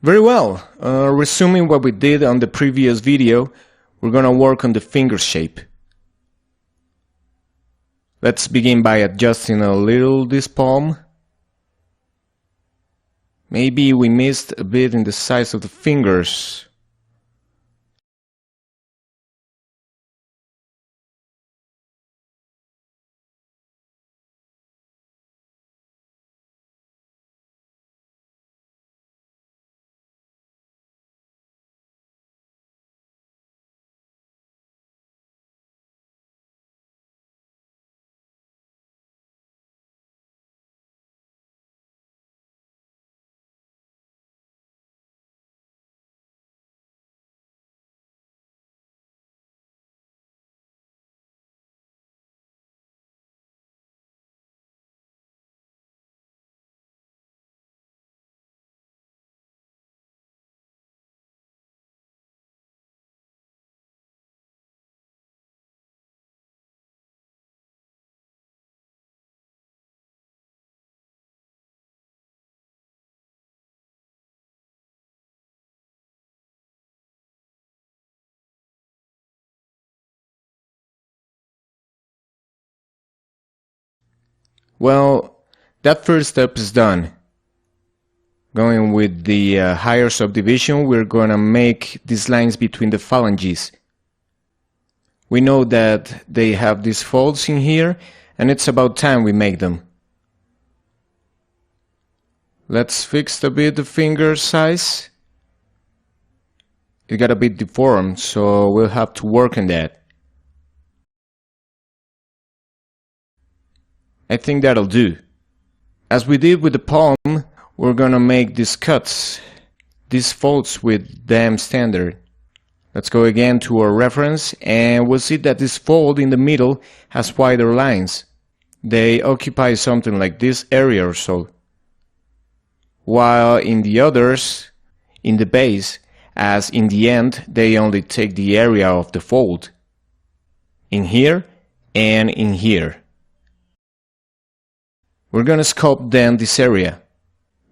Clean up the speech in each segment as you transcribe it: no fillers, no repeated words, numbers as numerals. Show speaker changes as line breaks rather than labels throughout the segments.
Very well. Resuming what we did on the previous video, we're gonna work on the finger shape. Let's begin by adjusting a little this palm. Maybe we missed a bit in the size of the fingers. Well, that first step is done. Going with the higher subdivision, we're gonna make these lines between the phalanges. We know that they have these folds in here, and it's about time we make them. Let's fix a bit the finger size. It got a bit deformed, so we'll have to work on that. I think that'll do. As we did with the palm, we're gonna make these cuts, these folds with dam standard. Let's go again to our reference, and we'll see that this fold in the middle has wider lines. They occupy something like this area or so. While in the others, in the base, as in the end, they only take the area of the fold. In here and in here. We're gonna sculpt then this area.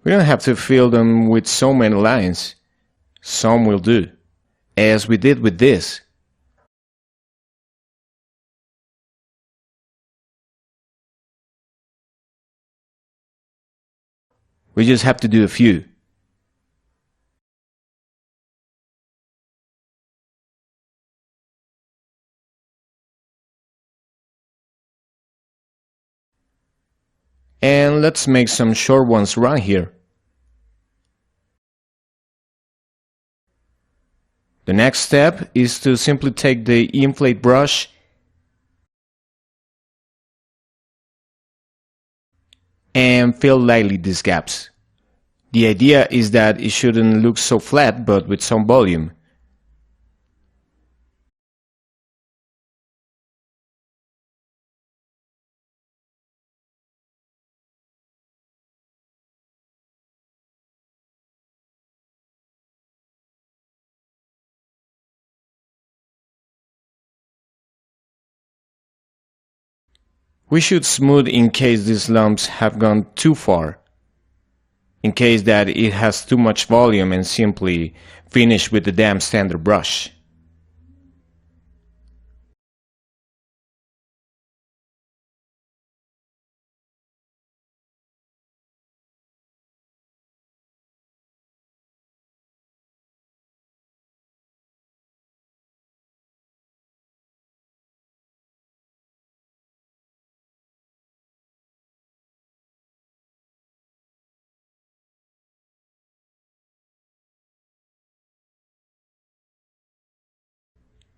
We don't have to fill them with so many lines. Some will do, as we did with this. We just have to do a few. And let's make some short ones around here. The next step is to simply take the inflate brush and fill lightly these gaps. The idea is that it shouldn't look so flat, but with some volume. We should smooth in case these lumps have gone too far. In case that it has too much volume, and simply finish with the dam standard brush.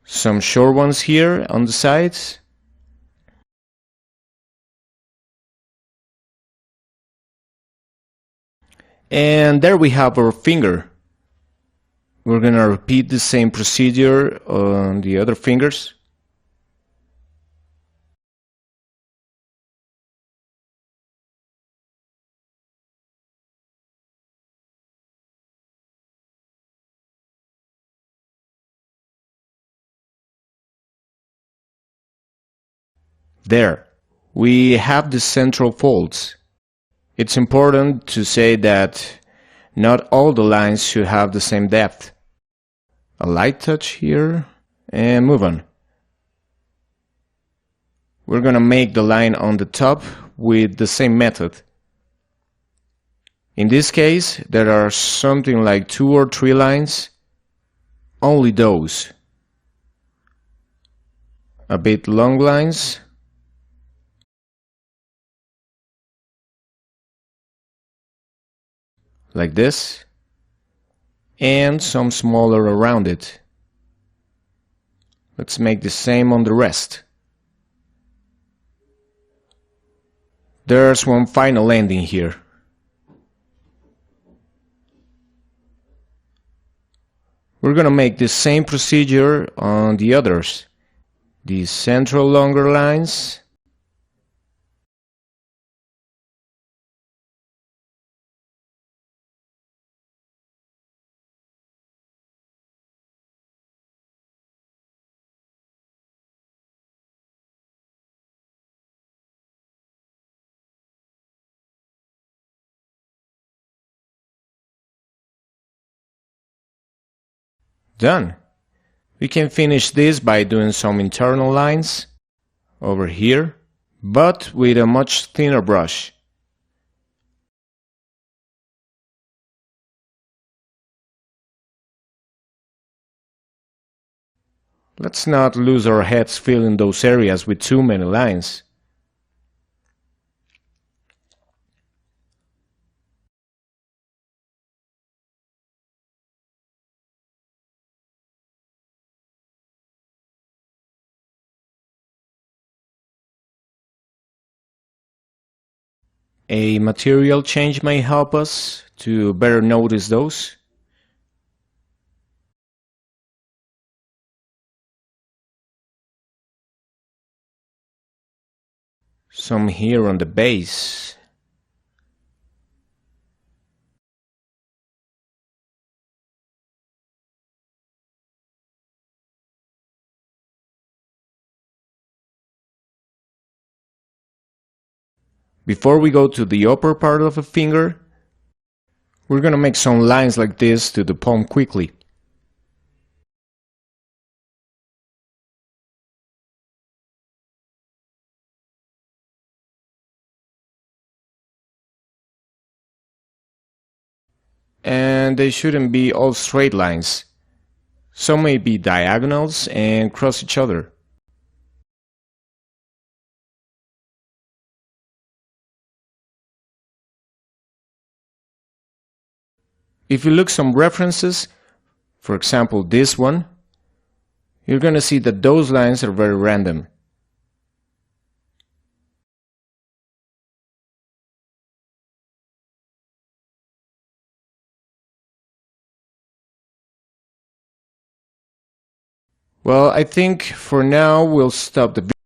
Some short ones here on the sides. And there we have our finger. We're gonna repeat the same procedure on the other fingers. There, we have the central folds. It's important to say that not all the lines should have the same depth. A light touch here, and move on. We're gonna make the line on the top with the same method. In this case, there are something like 2 or 3 lines, only those. A bit long lines, like this, and some smaller around it. Let's make the same on the rest. There's one final ending here. We're gonna make the same procedure on the others. These central longer lines, done. We can finish this by doing some internal lines over here, but with a much thinner brush. Let's not lose our heads filling those areas with too many lines. A material change may help us to better notice those. Some here on the base. Before we go to the upper part of a finger, we're gonna make some lines like this to the palm quickly. And they shouldn't be all straight lines. Some may be diagonals and cross each other. If you look some references, for example this one, you're gonna see that those lines are very random. Well, I think for now we'll stop the video.